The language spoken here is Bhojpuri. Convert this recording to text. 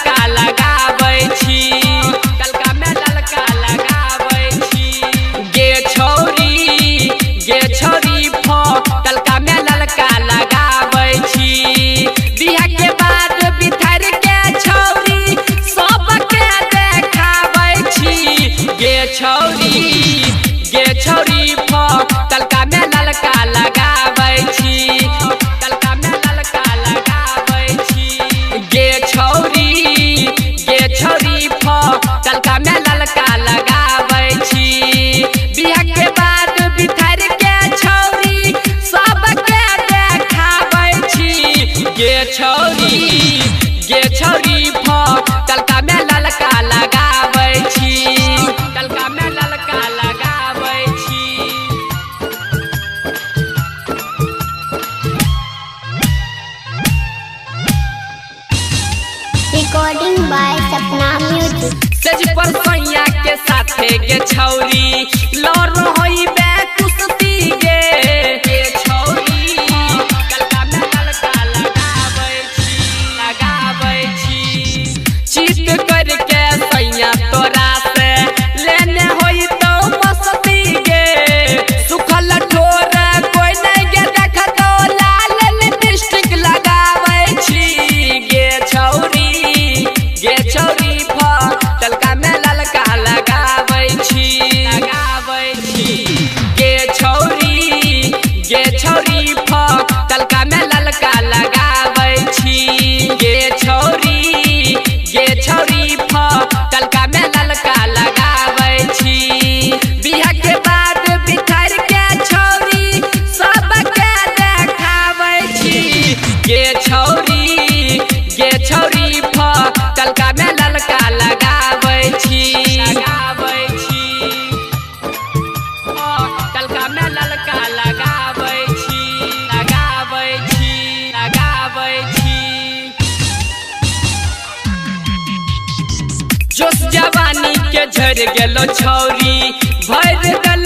ललका लगाबै छी, तलका में ललका लगाबै छी। गे छौरी तलका में ललका लगाबै छी। बियाह के बाद बिथर के छौरी सबके देखाबै छी। गे छौरी तलका में ललका लगाबै छी, तलका में ललका लगाबै छी। गे छौरी तलका में ललका लगाबै छी। बियाह के बाद बिथर के छौरी सबके देखाबै छी। गे छौरी तलका में ललका लगाबै छी, तलका में ललका लगाबै छी। Recording by Sapna Music। सज पर सैया के साथे गे छौरी लड़ होइबे कुश्ती गे। गे छौरी तलका में ललका लगाबै छी। चित करके सैया तोरा से लेने होई तो मस्ती गे। सुखल ठोर कोई नहीं गे देखतो लाल लिपस्टिक लगाबै छी। गे छौरी तलका में ललका लगाबै छी। गे छौरी तलका में ललका लगाबै छी। गे छौरी तलका में ललका लगाबै छी। बियाह के बाद बिथर के छौरी सबके देखाबै छी। गे छौरी तलका में ललका लगाबै छी, तलका में ललका लगाबै छी। जोश जवानी के झड़ गेलो छौरी भर गल